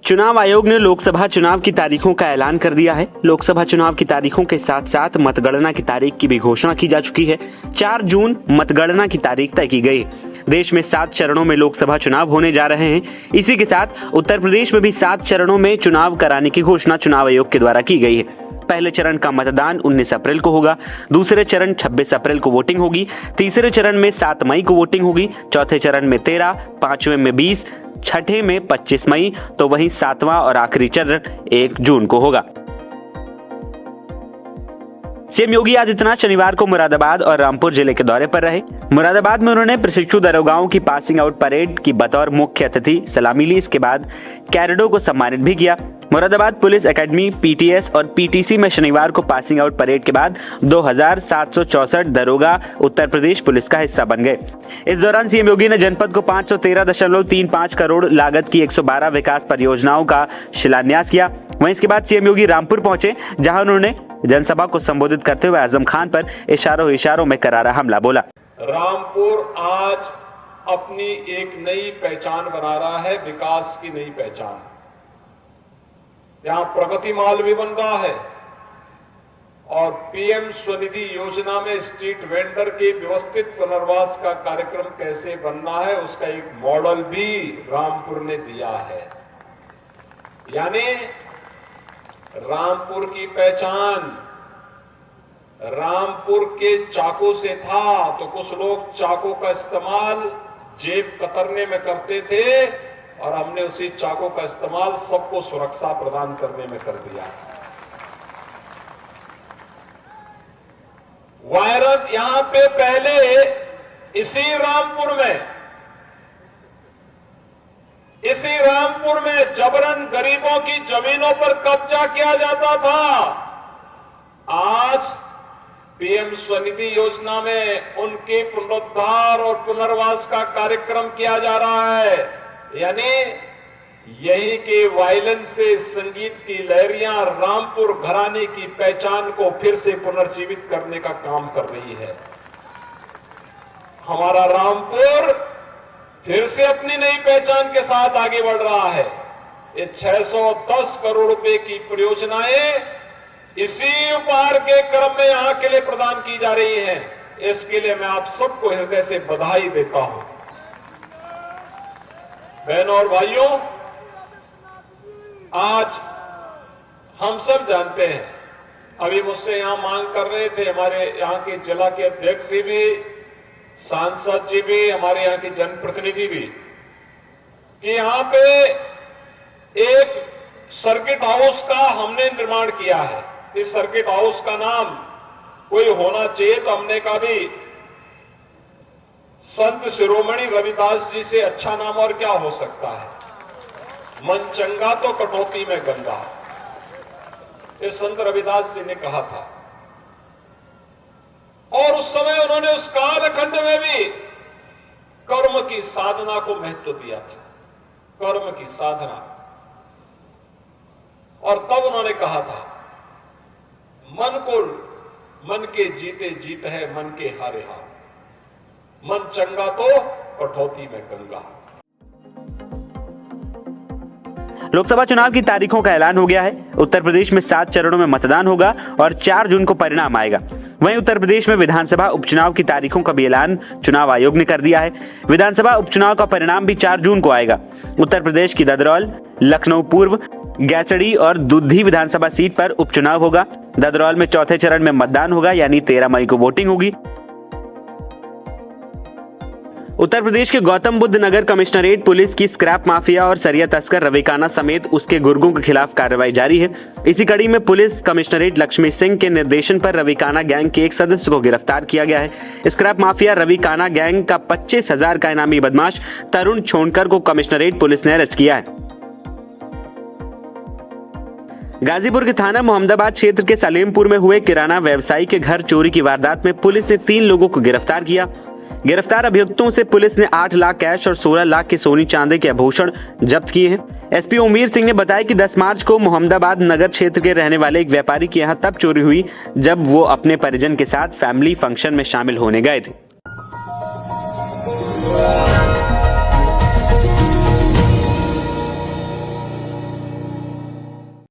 चुनाव आयोग ने लोकसभा चुनाव की तारीखों का ऐलान कर दिया है। लोकसभा चुनाव की तारीखों के साथ साथ मतगणना की तारीख की भी घोषणा की जा चुकी है। 4 जून मतगणना की तारीख तय की गई। देश में 7 चरणों में लोकसभा चुनाव होने जा रहे हैं। इसी के साथ उत्तर प्रदेश में भी 7 चरणों में चुनाव कराने की घोषणा चुनाव आयोग के द्वारा की गई है। पहले चरण का मतदान 19 अप्रैल को होगा, दूसरे चरण 26 अप्रैल को वोटिंग होगी, तीसरे चरण में 7 मई को वोटिंग होगी, चौथे चरण में 13, पांचवें में 20, छठे में 25 मई, तो वहीं 7वां और आखिरी चरण 1 जून को होगा। सीएम योगी आदित्यनाथ शनिवार को मुरादाबाद और रामपुर जिले के दौरे पर रहे। मुरादाबाद में उन्होंने प्रशिक्षु दरोगाओं की पासिंग आउट परेड की बतौर मुख्य अतिथि सलामी ली। इसके बाद कैडेटों को सम्मानित भी किया। मुरादाबाद पुलिस एकेडमी, पीटीएस और पीटीसी में शनिवार को पासिंग आउट परेड के बाद 2764 दरोगा उत्तर प्रदेश पुलिस का हिस्सा बन गए। इस दौरान सीएम योगी ने जनपद को 513.35 करोड़ लागत की 112 विकास परियोजनाओं का शिलान्यास किया। वहीं इसके बाद सीएम योगी रामपुर पहुंचे, जहां उन्होंने जनसभा को संबोधित करते हुए आजम खान पर इशारों में करारा हमला बोला। रामपुर आज अपनी एक नई पहचान बना रहा है, विकास की नई पहचान। यहां प्रगति माल भी बन रहा है और पीएम स्वनिधि योजना में स्ट्रीट वेंडर के व्यवस्थित पुनर्वास का कार्यक्रम कैसे बनना है, उसका एक मॉडल भी रामपुर ने दिया है। यानी रामपुर की पहचान रामपुर के चाकू से था, तो कुछ लोग चाकू का इस्तेमाल जेब कतरने में करते थे और हमने उसी चाकू का इस्तेमाल सबको सुरक्षा प्रदान करने में कर दिया। वायरस यहां पे पहले इसी रामपुर में जबरन गरीबों की जमीनों पर कब्जा किया जाता था। आज पीएम स्वनिधि योजना में उनके पुनरुद्धार और पुनर्वास का कार्यक्रम किया जा रहा है। यानी यही के वायलेंस से संगीत की लहरियां रामपुर घराने की पहचान को फिर से पुनर्जीवित करने का काम कर रही है। हमारा रामपुर फिर से अपनी नई पहचान के साथ आगे बढ़ रहा है। ये 610 करोड़ रुपए की परियोजनाएं इसी उपहार के क्रम में यहां के लिए प्रदान की जा रही हैं। इसके लिए मैं आप सबको हृदय से बधाई देता हूं। बहनों और भाइयों, आज हम सब जानते हैं, अभी मुझसे यहां मांग कर रहे थे हमारे यहां के जिला के अध्यक्ष जी भी, सांसद जी भी, हमारे यहां के जनप्रतिनिधि भी, कि यहां पे एक सर्किट हाउस का हमने निर्माण किया है। इस सर्किट हाउस का नाम कोई होना चाहिए, तो हमने कहा भी संत शिरोमणि रविदास जी से अच्छा नाम और क्या हो सकता है। मन चंगा तो कटौती में गंगा, ये संत रविदास जी ने कहा था। और उस समय उन्होंने उस कालखंड में भी कर्म की साधना को महत्व दिया था, कर्म की साधना। और तब उन्होंने कहा था, मन के जीते जीत है, मन के हारे हार, मन चंगा तो कटौती में गंगा। लोकसभा चुनाव की तारीखों का ऐलान हो गया है। उत्तर प्रदेश में 7 चरणों में मतदान होगा और 4 जून को परिणाम आएगा। वहीं उत्तर प्रदेश में विधानसभा उपचुनाव की तारीखों का भी ऐलान चुनाव आयोग ने कर दिया है। विधानसभा उपचुनाव का परिणाम भी 4 जून को आएगा। उत्तर प्रदेश की ददरौल, लखनऊ पूर्व, गैसड़ी और दुद्धी विधानसभा सीट पर उपचुनाव होगा। ददरौल में चौथे चरण में मतदान होगा, यानी 13 मई को वोटिंग होगी। उत्तर प्रदेश के गौतम बुद्ध नगर कमिश्नरेट पुलिस की स्क्रैप माफिया और सरिया तस्कर रविकाना समेत उसके गुर्गों के खिलाफ कार्रवाई जारी है। इसी कड़ी में पुलिस कमिश्नरेट लक्ष्मी सिंह के निर्देशन पर रविकाना गैंग के एक सदस्य को गिरफ्तार किया गया है। स्क्रैप माफिया रविकाना गैंग का 25,000 का इनामी बदमाश तरुण छोनकर को कमिश्नरेट पुलिस ने अरेस्ट किया है। गाजीपुर के थाना मोहम्मदाबाद क्षेत्र के सलेमपुर में हुए किराना व्यवसायी के घर चोरी की वारदात में पुलिस ने 3 लोगों को गिरफ्तार किया। गिरफ्तार अभियुक्तों से पुलिस ने 8 लाख कैश और 16 लाख के सोनी चांदी के आभूषण जब्त किए हैं। एसपी ओमवीर सिंह ने बताया कि 10 मार्च को मोहम्मदाबाद नगर क्षेत्र के रहने वाले एक व्यापारी के यहां तब चोरी हुई जब वो अपने परिजन के साथ फैमिली फंक्शन में शामिल होने गए थे।